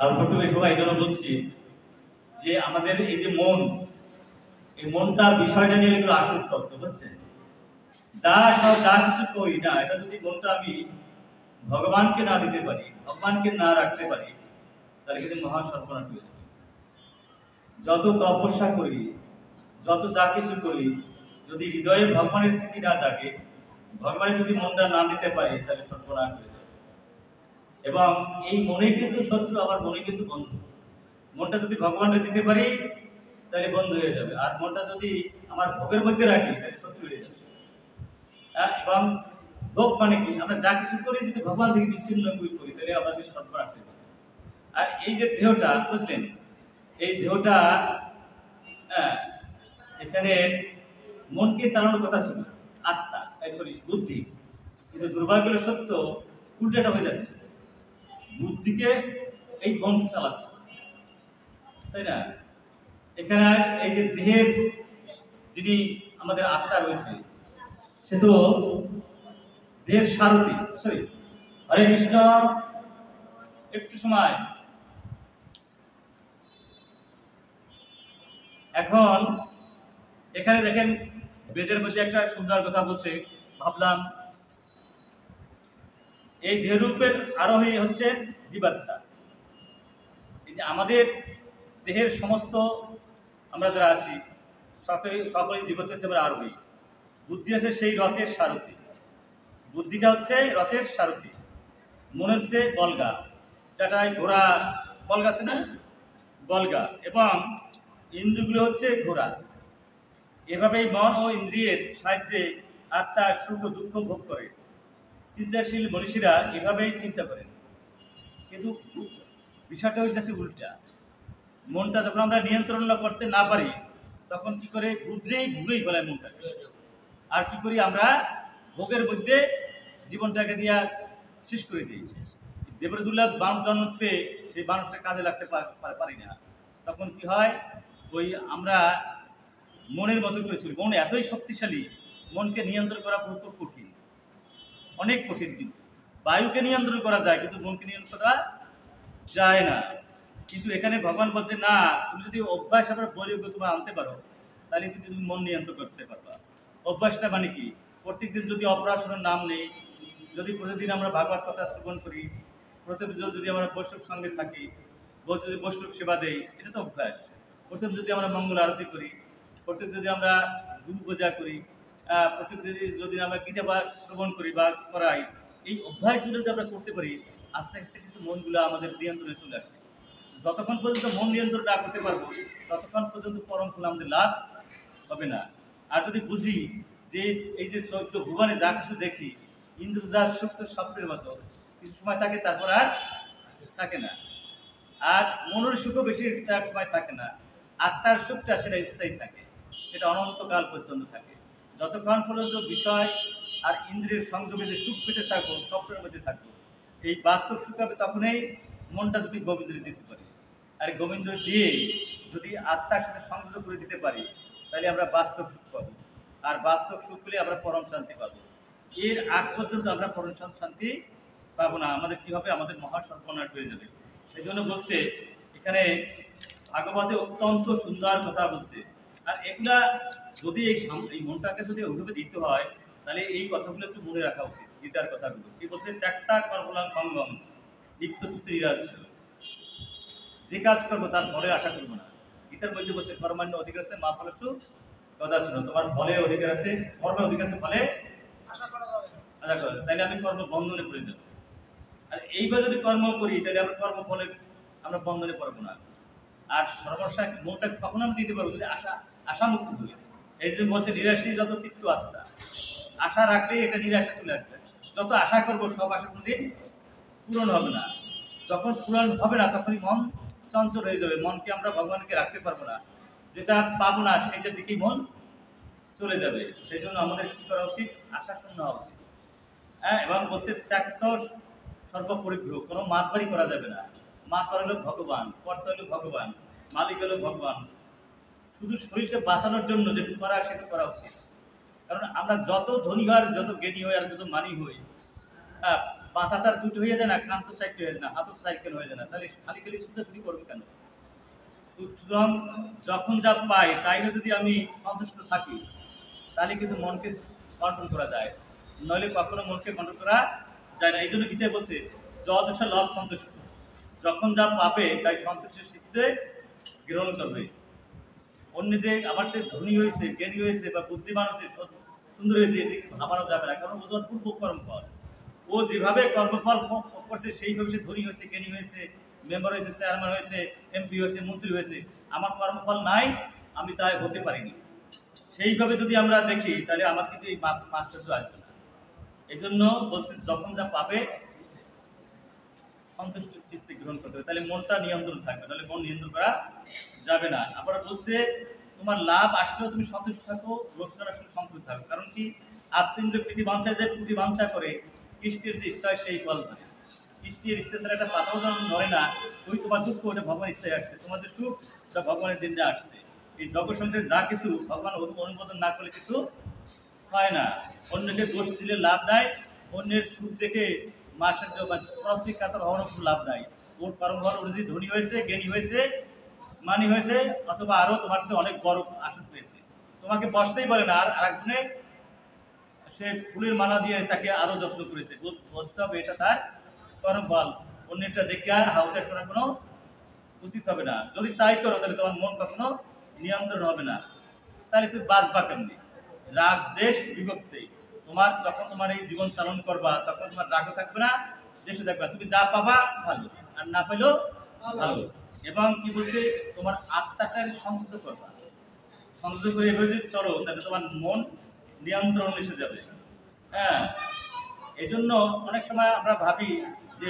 আর প্রথমে সবাই এই জন্য বলছি যে আমাদের এই যে মন, এই মনটা বিষয়টা নিয়ে একটু আসল তত্ত্ব বুঝছেন। যা কিছু করি না, এটা যদি মনটা আমি ভগবানকে না দিতে পারি, ভগবানকে না রাখতে পারি, তাহলে কিন্তু মহা সর্বনাশ হয়ে যাবে। যত তপস্যা করি, যত যা কিছু করি, যদি হৃদয়ে ভগবানের স্মৃতি না জাগে, ভগবানের যদি মনটা না নিতে পারি, তাহলে সর্বনাশ হয়ে যাবে। এবং এই মনে কিন্তু শত্রু, আবার মনে কিন্তু বন্ধু। মনটা যদি ভগবানকে দিতে পারি, তাহলে বন্ধু হয়ে যাবে। আর মনটা যদি আমার ভোগের মধ্যে রাখি, তাহলে শত্রু হয়ে যাবে। এবং ভোগ মানে কি, আমরা যা কিছু করি যদি ভগবান থেকে বিচ্ছিন্ন করি, তাহলে আমাদের সর্বনাশ হয়ে যাবে। আর এই যে দেহটা, বুঝলেন, এই দেহটা এখানে মনকে চালানোর কথা ছিল আত্মা, সরি বুদ্ধি, কিন্তু দুর্ভাগ্যের সত্য উল্টাটা হয়ে যাচ্ছে। বুদ্ধিকে এই মন চালাচ্ছে, তাই না? এখানে এই যে দেহের যিনি আমাদের আত্মা রয়েছে, সে তো দেহের সারথি। সরি, হরে কৃষ্ণ, একটু সময়। এখন এখানে দেখেন বেদের মধ্যে একটা সুন্দর কথা বলছে, ভাবলাম এই দেহরূপের আরোহী হচ্ছে জীবাত্মা। এই যে আমাদের দেহের সমস্ত আমরা যারা আছি, সকলেই জীবত্ব হচ্ছে আমরা আরোহী। বুদ্ধি হচ্ছে সেই রথের সারথি, বুদ্ধিটা হচ্ছে রথের সারথি। মনে হচ্ছে বলগা, যেটাই ঘোড়া বলগা আছে না, বলগা। এবং ইন্দ্রিয়গুলো হচ্ছে ঘোড়া। এভাবেই মন ও ইন্দ্রিয়ের সাহায্যে আত্মা সুখ ও দুঃখ ভোগ করে। চিন্তাশীল মনীষীরা এভাবেই চিন্তা করেন। কিন্তু বিষয়টা হচ্ছে উল্টা। মনটা যখন আমরা নিয়ন্ত্রণ করতে না পারি, তখন কি করে ঘুরেই ফেলায় মনটা। আর কি করি আমরা, ভোগের মধ্যে জীবনটাকে দিয়া শেষ করে দিই। দেবের দুর্লভ মানুষ জন্ম পেয়ে সেই মানুষটা কাজে লাগতে পারি না। তখন কি হয়, ওই আমরা মনের মতো করে চলি। মন এতই শক্তিশালী, মনকে নিয়ন্ত্রণ করা খুব কঠিন, অনেক কঠিন। কিন্তু বায়ুকে নিয়ন্ত্রণ করা যায়, কিন্তু মনকে নিয়ন্ত্রণ করা যায় না। কিন্তু এখানে ভগবান বলছে না, তুমি যদি অভ্যাস আবার বৈরাগ্য তোমার আনতে পারো, তাহলে কিন্তু তুমি মন নিয়ন্ত্রণ করতে পারবা। অভ্যাসটা মানে কি, প্রত্যেকদিন যদি অপরাশনের নাম নেই, যদি প্রতিদিন আমরা ভাগবত কথা শ্রবণ করি, প্রতিদিন যদি আমরা বৈষ্ণব সঙ্গে থাকি, যদি বৈষ্ণব সেবা দেই, এটা তো অভ্যাস। প্রথম যদি আমরা মঙ্গল আরতি করি, প্রত্যেক যদি আমরা গুরু পূজা করি, প্রত্যেক যদি আমরা গীতা বা শ্রবণ করি বা করাই, এই অভ্যাসগুলো যদি আমরা করতে পারি, আস্তে আস্তে কিন্তু মনগুলো আমাদের নিয়ন্ত্রণে চলে আসে। যতক্ষণ পর্যন্ত মন নিয়ন্ত্রণ না করতে পারবো, ততক্ষণ পর্যন্ত পরম ফল আমাদের লাভ হবে না। আর যদি বুঝি যে এই যে 14 ভুবনে যা কিছু দেখি, ইন্দ্র যা সুখ তো স্বপ্নের মতো, কিছু সময় থাকে, তারপর আর থাকে না। আর মনের সুখও বেশি সময় থাকে না। আত্মার সুখটা সেটা স্থায়ী থাকে, সেটা অনন্তকাল পর্যন্ত থাকে। যতক্ষণ পর্যন্ত বিষয় আর ইন্দ্রিয়ের সংযোগে যে সুখ পেতে থাকবো, স্বপ্নের মধ্যে থাকবো, এই বাস্তব সুখ হবে তখনই মনটা যদি গোবিন্দ্র দিতে পারি। আর গোবিন্দ্র দিয়ে যদি আত্মার সাথে সংযোগ করে দিতে পারি, তাহলে আমরা বাস্তব সুখ পাবো। আর বাস্তব সুখ পেলে আমরা পরম শান্তি পাবো। এর আগ পর্যন্ত আমরা পরম শান্তি পাবো না, আমাদের কি হবে, আমাদের মহা সর্বনাশ হয়ে যাবে। সেই জন্য বলছে এখানে ভাগবতে অত্যন্ত সুন্দর কথা বলছে। আর এগুলা যদি এই মনটাকে যদি ওইভাবে দিতে হয়, তাহলে এই কথাগুলো একটু মনে রাখা উচিত। গীতার কথাগুলো কি বলছে, ত্যাগটা কর্মলাং সঙ্গম নিত্য তুত্রিরাজ, যে কাজ করবো তার ফলের আশা করবো না। গীতার মধ্যে বলছে কর্মান্য অধিকার আছে মা ফলস্য কথা শুনো, তোমার ফলে অধিকার আছে, কর্মের অধিকার আছে, ফলে আশা করা যাবে না। তাহলে আমি কর্ম বন্ধনে পড়ে যাবো। আর এইবার যদি কর্ম করি, তাহলে আমরা কর্মফলের আমরা বন্ধনে পড়বো না। আর সর্বস্বা মনটা কখন আমি দিতে পারবো, যদি আশামুক্ত হই। এই যে বলছে নিরাশী যত চিত্ত আত্মা, আশা রাখলেই এটা নিরাশা চলে আসবে। যত আশা করবো, সব আশা কোনোদিন পূরণ হবে না। যখন পূরণ হবে না, তখনই মন চঞ্চল হয়ে যাবে। মনকে আমরা ভগবানকে রাখতে পারবো না, যেটা পাবো না সেটার দিকেই মন চলে যাবে। সেই জন্য আমাদের কি করা উচিত, আশা শূন্য হওয়া উচিত। এবং বলছে ত্যাক্ত সর্বপরিগ্রহ, কোনো মাতবাড়ি করা যাবে না। মাতবার হলো ভগবান, কর্তা হলো ভগবান, মালিক হলো ভগবান। শুধু শরীরটা বাঁচানোর জন্য যেটুকু করা সেটা করা উচিত। কারণ আমরা যত ধনী হয়, যত জ্ঞানী হই, আর যত মানি হই, মাথা তার দুটো হয়ে যায় না, কান তো সাইড হয়ে যায় না, হাত সাইকেল হয়ে যায় না, তাহলে খালি খালি ছুটাছুটি করবে কেন? সুতরাং যখন যা পাই তাই যদি আমি সন্তুষ্ট থাকি তাহলে কিন্তু মনকে কন্ট্রোল করা যায়, নইলে কখনো মনকে কন্ট্রোল করা যায় না। এই জন্য গীতায় বলছে যদৃশা লভ সন্তুষ্ট, যখন যা পাবে তাই সন্তুষ্টের সিদ্ধে গ্রহণ করবে। অন্য যে আমার সে ধনী হয়েছে, জ্ঞানী হয়েছে বা বুদ্ধিমান হয়েছে, সুন্দর হয়েছে, এদিকে ভাবানো যাবে না, কারণ ও পূর্ব কর্মফল, ও যেভাবে কর্মফল করছে সেইভাবে সে ধনী হয়েছে, জ্ঞানী হয়েছে, মেম্বার হয়েছে, চেয়ারম্যান হয়েছে, এমপি হয়েছে, মন্ত্রী হয়েছে। আমার কর্মফল নাই, আমি তাই হতে পারিনি। সেইভাবে যদি আমরা দেখি তাহলে আমার কিন্তু এই আশ্চর্য আসবে না। এই জন্য বলছে যখন যা পাবে সন্তুষ্ট চিত্তে গ্রহণ করতে হবে, তাহলে মনটা নিয়ন্ত্রণ থাকবে, নাহলে মন নিয়ন্ত্রণ করা যাবে না। আবার বলছে তোমার লাভ আসলেও তুমি সন্তুষ্ট থাকো, লোকসান আসলে সন্তুষ্ট থাকো। কারণ কি আত্মীয় প্রীতি বাঞ্ছায় যে প্রীতি বাঞ্ছা করে কৃষ্ণের যে ইচ্ছা হয় সেই ফল ধরে। কৃষ্ণের ইচ্ছা ছাড়া একটা পাতাও যেন ধরে না, ওই তোমার দুঃখ ওটা ভগবান ইচ্ছায় আসছে, তোমার যে সুখ ওটা ভগবানের জিন্দে আসছে। এই জগৎ সংসারে যা কিছু ভগবান অনুমোদন না করলে কিছু হয় না। অন্যকে দোষ দিলে লাভ নাই, অন্যের সুখ দেখে মাসার্য বা প্রশিক্ষাতর হওয়ার লাভ নাই। ওর কর্মফল ওর যে ধনী হয়েছে, জ্ঞানী হয়েছে, মানি হয়েছে, অথবা আরো তোমার সে অনেক বড় আসন পেয়েছে, তোমাকে বসতেই বলে না, আর আরেকজনে সে ফুলের মালা দিয়ে তাকে আরো যত্ন করেছে, বসতে হবে, এটা তার কর্মফল। অন্যটা দেখে আর হাউতাস করার কোনো উচিত হবে না। যদি তাই করো তাহলে তোমার মন কখনো নিয়ন্ত্রণ হবে না, তাহলে তুমি বাঁচবা কেমনি? রাগ দেশ বিভক্তি, তোমার যখন তোমার এই জীবন চালন করবা তখন তোমার রাগও থাকবে না, দেশও থাকবে। তুমি যা পাবা ভালো, আর না পেলেও ভালো। এবং কি বলছে তোমার আত্মাটা সংযত করবা, সংযত করে এভাবে যদি চলো তাহলে তোমার মন নিয়ন্ত্রণ এসে যাবে। হ্যাঁ, এই জন্য অনেক সময় আমরা ভাবি যে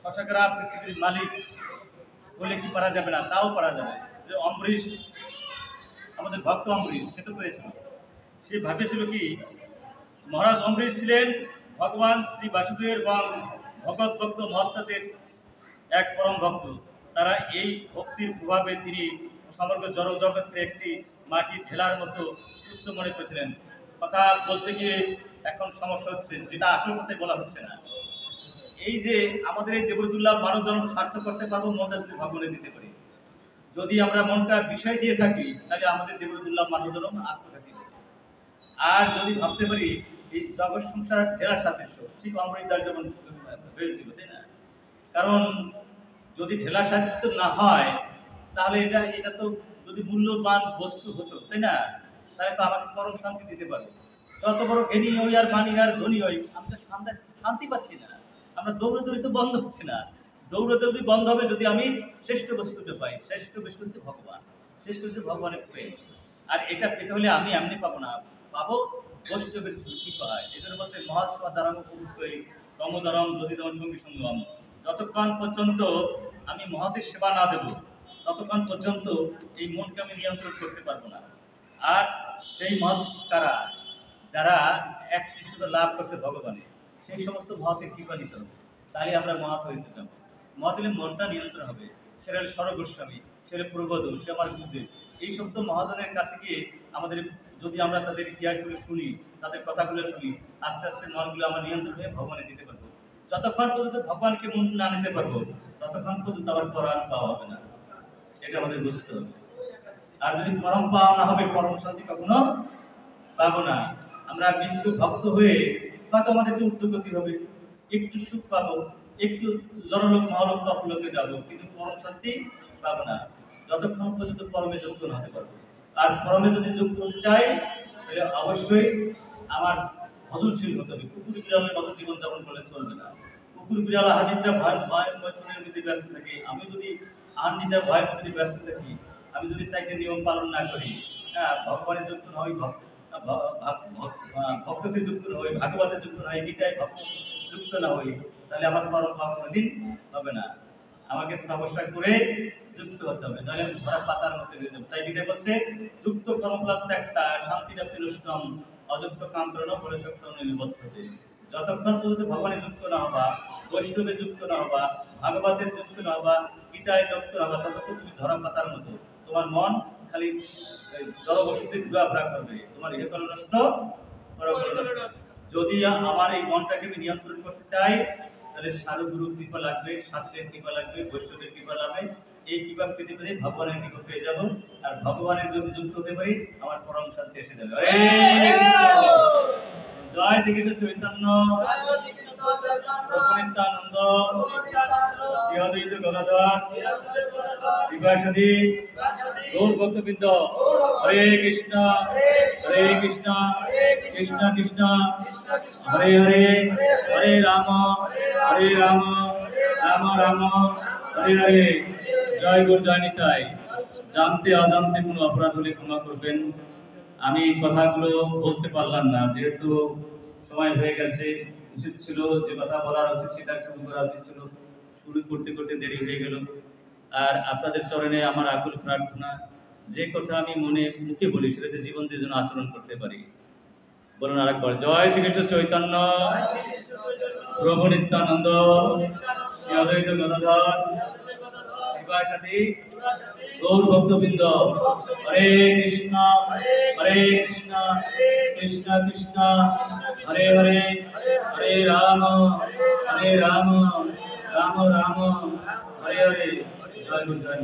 শশাকরা পৃথিবীর মালিক বলে কি পারা যাবে না, তাও পারা যাবে। যে অম্বরীশ, আমাদের ভক্ত অম্বরীশ, সে তো করেছিল, সে ভাবেছিল কি মহারাজ অম্বরীশ ছিলেন ভগবান শ্রী বাসুদেবের এবং ভগৎ ভক্ত মহাত্মাদের এক পরম ভক্ত। তারা এই ভক্তির প্রভাবে তিনি সমগ্র জড় জগৎকে একটি মাটির ঢেলার মতো তুচ্ছ মনে করেছিলেন। কথা বলতে গিয়ে এখন সমস্যা হচ্ছে, যেটা আসল কথাই বলা হচ্ছে না। এই যে আমাদের এই দেবদুল্লাহ মানব জন্ম সার্থক করতে পারবো মনটা যদি ভগবানে দিতে পারি। যদি আমরা মনটা বিষয় দিয়ে থাকি তাহলে আমাদের দেবদুল্লাহ মানব জন্ম আত্মঘাতী হবে। আর যদি ভাবতে পারি এই জগৎ সংসার ঢেলার সাদৃশ্য, ঠিক অমৃতদার যেমন হয়েছিল, তাই না? কারণ যদি ঢেলার সাদৃশ্য না হয় তাহলে এটা তো যদি মূল্যবান বস্তু হতো, তাই না? তাহলে তো আমাকে পরম শান্তি দিতে পারে। যত বড় জ্ঞানী হই আর মানি আর ধনী হই, আমি তো শান্তি পাচ্ছি না। আমরা দৌড়াদৌড়ি তো বন্ধ হচ্ছে না, দৌড়াদৌড়ি বন্ধ হবে যদি আমি শ্রেষ্ঠ বস্তুটা পাই। শ্রেষ্ঠ বস্তু হচ্ছে ভগবান, শ্রেষ্ঠ হচ্ছে ভগবানের প্রেম। আর এটা পেতে হলে আমি এমনি পাবো না, পাবো বৈষ্ণবের কি পায়। এই জন্য বলছে মহাসভা দ্বারাম তমোদরম যদি তোমার সঙ্গী সঙ্গম। যতক্ষণ পর্যন্ত আমি মহতের সেবা না দেব ততক্ষণ পর্যন্ত এই মনকে আমি নিয়ন্ত্রণ করতে পারবো না। আর সেই মহৎ কারা, যারা একনিষ্ঠ লাভ করছে ভগবানে, সেই সমস্ত মহতের কৃপা নিতে হবে, তাহলে আমরা মহৎ হইতে যাবো। মহৎ হলে মনটা নিয়ন্ত্রণ হবে। সেটা হলে সরগোস্বামী, সেটা পূর্বদূর, সে আমার গুরুদেব। এই সমস্ত মহাজনের কাছে গিয়ে আমাদের যদি আমরা তাদের ইতিহাসগুলো শুনি, তাদের কথাগুলো শুনি, আস্তে আস্তে মনগুলো আমার নিয়ন্ত্রণ হয়ে ভগবানে দিতে পারবো। যতক্ষণ পর্যন্ত ভগবানকে মন না নিতে পারবো ততক্ষণ পর্যন্ত আমার পরাণ পাওয়া হবে না, এটা আমাদের বুঝতে হবে। আর যদি পরম পাওয়া না হবে, পরম শান্তি কখনো পাবো না। আমরা বিশ্ব ভক্ত হয়ে হয়তো আমাদের একটু ঊর্ধ্বগতি হবে, একটু সুখ পাবো, একটু জনলোক মহালোক তপলোকে যাবো, কিন্তু পরম শান্তি পাবো না যতক্ষণ পর্যন্ত পরমে যুক্ত না হতে পারবো। আর পরমে যদি যুক্ত হতে চাই তাহলে অবশ্যই আমার ভজনশীল হতে হবে। কুকুর বিড়ালের মতো জীবনযাপন করলে চলবে না। কুকুর বিড়াল হানিটা ভয় মধ্যে ব্যস্ত থাকে, আমি যদি আহ্নিতার ভয়ের মধ্যে ব্যস্ত থাকি, আমি যদি চারটে নিয়ম পালন না করি, হ্যাঁ, ভগবানের যুক্ত না হই, ভক্ততে যুক্ত না হই, ভাগবতে যুক্ত না হই, গীতায় ভক্ত যুক্ত না হই, তাহলে আমার পরম পাওয়া কোনোদিন হবে না। আমাকে তপস্যা করে যুক্ত হতে হবে, নাহলে আমি ঝরা পাতার মতো হয়ে যাবো। তাই গীতায় বলছে যুক্ত কর্মফল ত্যাগটা শান্তিরাপ্তি নষ্টম অযুক্ত কান্তরণ পরিশক্ত নিবদ্ধতে। যতক্ষণ পর্যন্ত ভগবানে যুক্ত না হবা, বৈষ্ণবে যুক্ত না হবা, ভাগবতের যুক্ত না হবা, গীতায় যুক্ত না হবা, ততক্ষণ তুমি ঝরা পাতার মতো, তোমার মন খালি জড়বস্তুতে ঘোরাফেরা করবে, তোমার ইহকাল নষ্ট, পরকাল নষ্ট। যদি আমার এই মনটাকে আমি নিয়ন্ত্রণ করতে চাই তাহলে সারগুরু কৃপা লাগবে, শাস্ত্রের কৃপা লাগবে, বৈষ্ণবের কৃপা লাগবে। এই কৃপা পেতে পেতে ভগবানের কৃপা পেয়ে যাব। আর ভগবানের যদি যুক্ত হতে পারি আমার পরম শান্তি এসে যাবে। হরে কৃষ্ণ। জয় শ্রীকৃষ্ণ চৈতন্য, প্রভু নিত্যানন্দ, শ্রী অদ্বৈত গদাধর শিবাসাদি গৌর ভক্তবৃন্দ। হরে কৃষ্ণ কৃষ্ণ কৃষ্ণ হরে হরে, হরে রাম রাম রাম হরে হরে। জয় গুরু, জয় নিতাই। জানতে অজান্তে কোনো অপরাধ হলে ক্ষমা করবেন। আমি কথাগুলো বলতে পারলাম না, যেহেতু সময় হয়ে গেছে। উচিত ছিল যে কথা বলার উচিত সেটা শুরু করা উচিত ছিল, শুরু করতে করতে দেরি হয়ে গেল। আর আপনাদের চরণে আমার আকুল প্রার্থনা, যে কথা আমি মনে মুখে বলি সেটাতে জীবন দিয়ে যেন আচরণ করতে পারি। বলুন আরেকবার, জয় শ্রীকৃষ্ণ চৈতন্য, প্রভু নিত্যানন্দ, শ্রী অদ্বৈত গদাধর শিবাসাদি গৌর ভক্তবৃন্দ। হরে কৃষ্ণ কৃষ্ণ কৃষ্ণ হরে হরে, হরে রাম রাম রাম হরে হরে। জয় গুরু, জয়।